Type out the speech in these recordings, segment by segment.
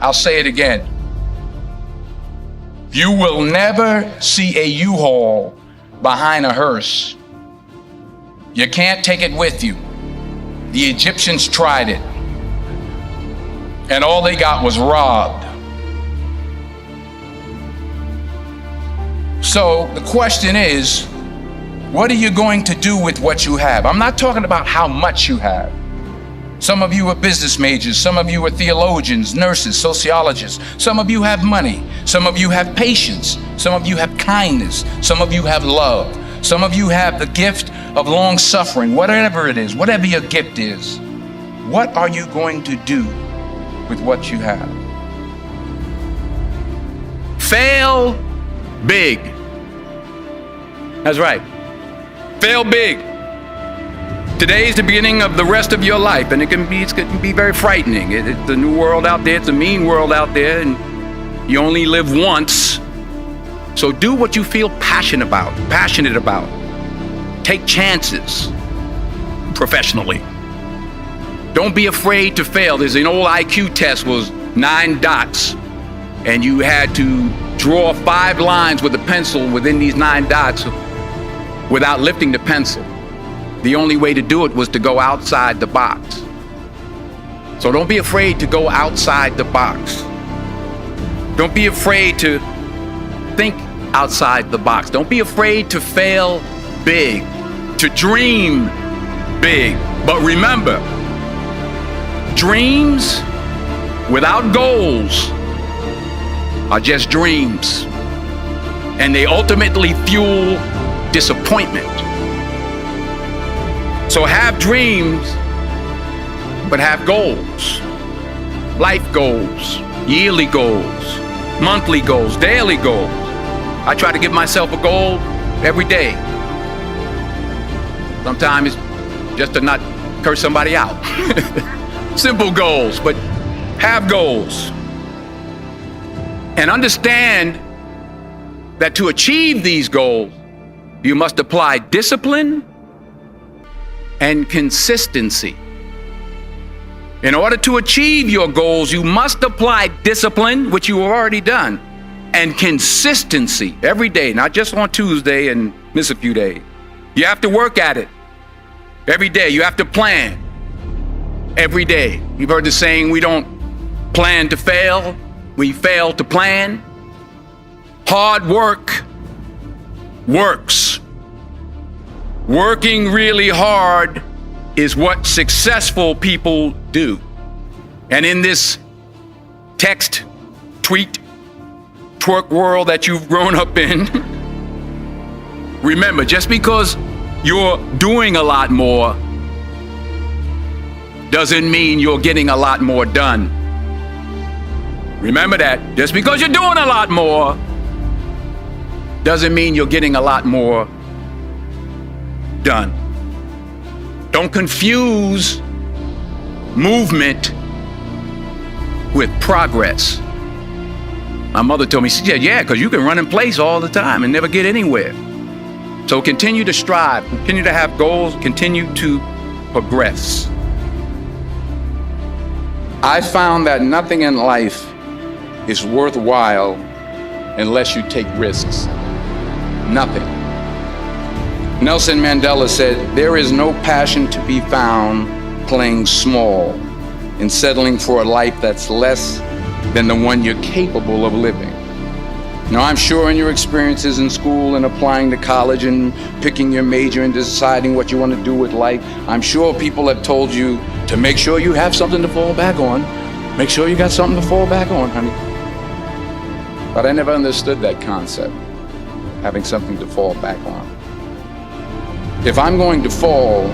I'll say it again. You will never see a U-Haul behind a hearse. You can't take it with you. The Egyptians tried it, and all they got was robbed. So the question is, what are you going to do with what you have? I'm not talking about how much you have. Some of you are business majors, some of you are theologians, nurses, sociologists. Some of you have money, some of you have patience, some of you have kindness, some of you have love, some of you have the gift of long suffering. Whatever it is, whatever your gift is, what are you going to do with what you have? Fail big. That's right. Fail big. Today is the beginning of the rest of your life, and it can be very frightening. It's a new world out there. It's a mean world out there, and you only live once. So do what you feel passionate about. Take chances professionally. Don't be afraid to fail. There's an old IQ test, was 9 dots, and you had to draw 5 lines with a pencil within these 9 dots without lifting the pencil. The only way to do it was to go outside the box. So don't be afraid to go outside the box. Don't be afraid to think outside the box. Don't be afraid to fail big, to dream big. But remember, dreams without goals are just dreams, and they ultimately fuel disappointment. So have dreams, but have goals. Life goals, yearly goals, monthly goals, daily goals. I try to give myself a goal every day. Sometimes it's just to not curse somebody out. Simple goals, but have goals. And understand that to achieve these goals, you must apply discipline and consistency. In order to achieve your goals, you must apply discipline, which you have already done, and consistency every day, not just on Tuesday and miss a few days. You have to work at it every day. You have to plan every day. You've heard the saying, we don't plan to fail, we fail to plan. Hard work works. Working really hard is what successful people do. And in this text, tweet, twerk world that you've grown up in, remember, just because you're doing a lot more doesn't mean you're getting a lot more done. Remember that. Just because you're doing a lot more doesn't mean you're getting a lot more done. Don't confuse movement with progress. My mother told me, she said, yeah, because you can run in place all the time and never get anywhere. So continue to strive, continue to have goals, continue to progress. I found that nothing in life is worthwhile unless you take risks. Nothing. Nelson Mandela said, there is no passion to be found playing small and settling for a life that's less than the one you're capable of living. Now, I'm sure in your experiences in school and applying to college and picking your major and deciding what you want to do with life, I'm sure people have told you to make sure you have something to fall back on. Make sure you got something to fall back on, honey. But I never understood that concept, having something to fall back on. If I'm going to fall,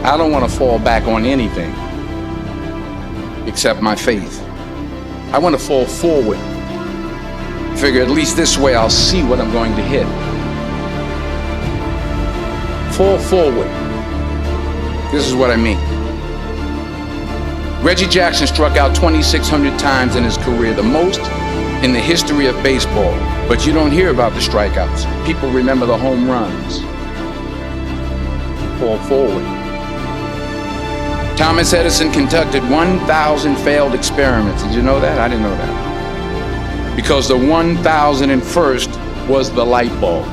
I don't want to fall back on anything except my faith. I want to fall forward. Figure at least this way I'll see what I'm going to hit. Fall forward. This is what I mean. Reggie Jackson struck out 2,600 times in his career, the most in the history of baseball. But you don't hear about the strikeouts. People remember the home runs. Fall forward. Thomas Edison conducted 1,000 failed experiments. Did you know that? I didn't know that. Because the 1,001st was the light bulb.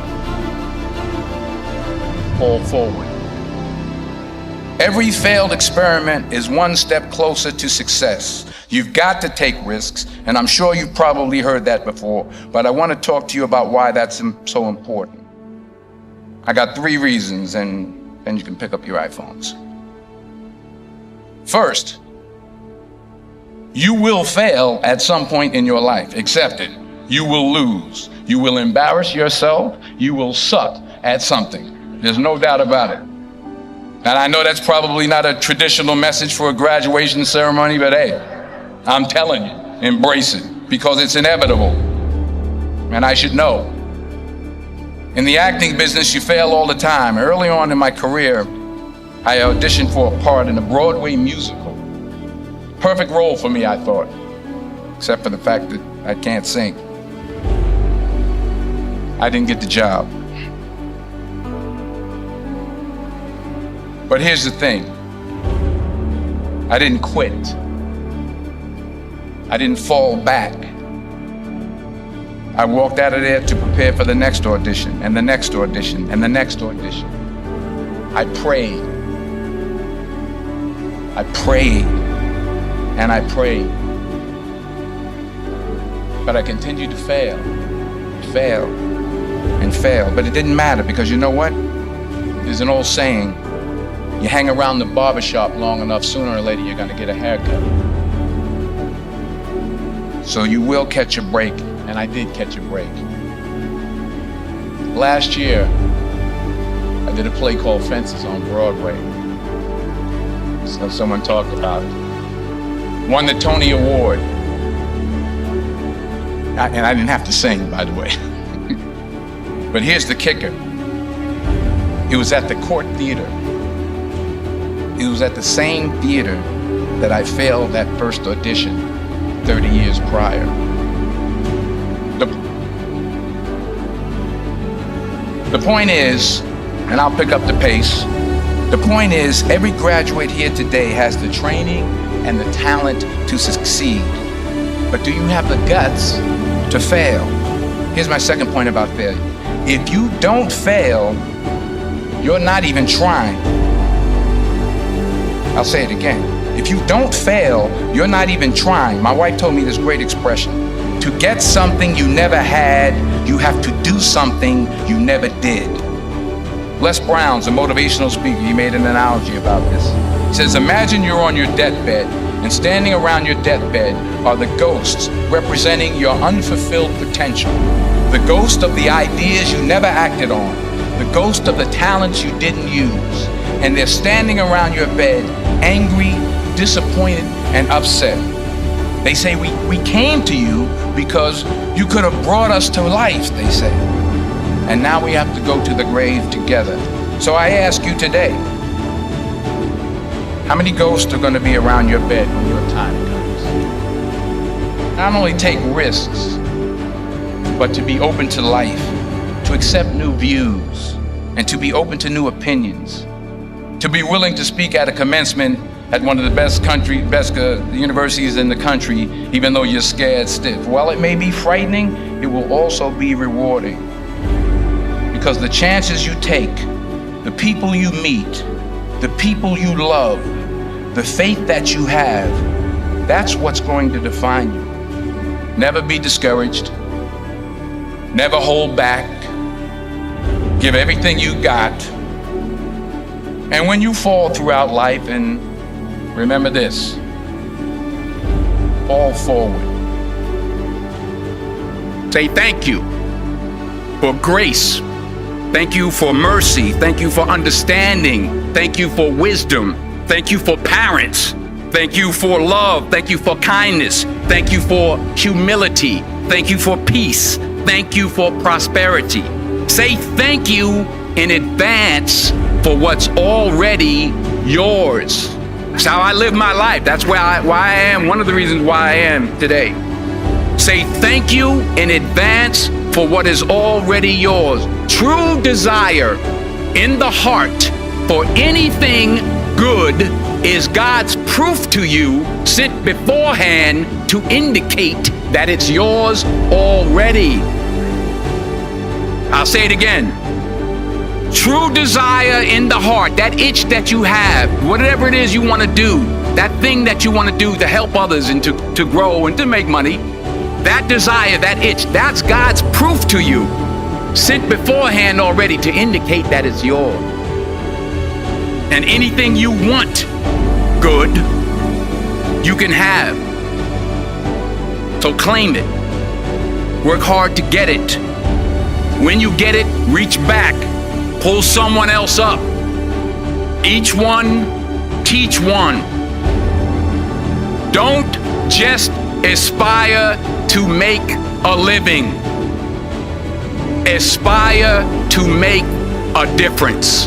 Fall forward. Every failed experiment is one step closer to success. You've got to take risks, and I'm sure you've probably heard that before, but I want to talk to you about why that's so important. I got 3 reasons, and then you can pick up your iPhones. First, you will fail at some point in your life. Accept it. You will lose. You will embarrass yourself. You will suck at something. There's no doubt about it. And I know that's probably not a traditional message for a graduation ceremony, but hey, I'm telling you, embrace it, because it's inevitable. And I should know. In the acting business, you fail all the time. Early on in my career, I auditioned for a part in a Broadway musical. Perfect role for me, I thought, except for the fact that I can't sing. I didn't get the job. But here's the thing. I didn't quit. I didn't fall back. I walked out of there to prepare for the next audition, and the next audition, and the next audition. I prayed. I prayed, and I prayed. But I continued to fail, and fail. But it didn't matter, because you know what? There's an old saying, you hang around the barbershop long enough, sooner or later you're gonna get a haircut. So you will catch a break, and I did catch a break. Last year, I did a play called Fences on Broadway. So someone talked about it. Won the Tony Award. And I didn't have to sing, by the way. But here's the kicker. It was at the Court Theater. It was at the same theater that I failed that first audition 30 years prior. The point is, and I'll pick up the pace, the point is every graduate here today has the training and the talent to succeed. But do you have the guts to fail? Here's my second point about failure. If you don't fail, you're not even trying. I'll say it again. If you don't fail, you're not even trying. My wife told me this great expression. To get something you never had, you have to do something you never did. Les Brown's a motivational speaker. He made an analogy about this. He says, imagine you're on your deathbed, and standing around your deathbed are the ghosts representing your unfulfilled potential. The ghost of the ideas you never acted on. The ghost of the talents you didn't use. And they're standing around your bed, angry, disappointed, and upset. They say, we came to you because you could have brought us to life, they say. And now we have to go to the grave together. So I ask you today, how many ghosts are going to be around your bed when your time comes? Not only take risks, but to be open to life, to accept new views, and to be open to new opinions. To be willing to speak at a commencement at one of the best universities in the country, even though you're scared stiff. While it may be frightening, it will also be rewarding. Because the chances you take, the people you meet, the people you love, the faith that you have, that's what's going to define you. Never be discouraged. Never hold back. Give everything you got. And when you fall throughout life, and remember this, fall forward. Say thank you for grace. Thank you for mercy. Thank you for understanding. Thank you for wisdom. Thank you for parents. Thank you for love. Thank you for kindness. Thank you for humility. Thank you for peace. Thank you for prosperity. Say thank you in advance for what's already yours. That's how I live my life. That's why I am, one of the reasons why I am today. Say thank you in advance for what is already yours. True desire in the heart for anything good is God's proof to you sent beforehand to indicate that it's yours already. I'll say it again. True desire in the heart, that itch that you have, whatever it is you want to do, that thing that you want to do to help others and to grow and to make money, that desire, that itch, that's God's proof to you, sent beforehand already to indicate that it's yours. And anything you want good, you can have. So claim it. Work hard to get it. When you get it, reach back. Pull someone else up. Each one, teach one. Don't just aspire to make a living. Aspire to make a difference.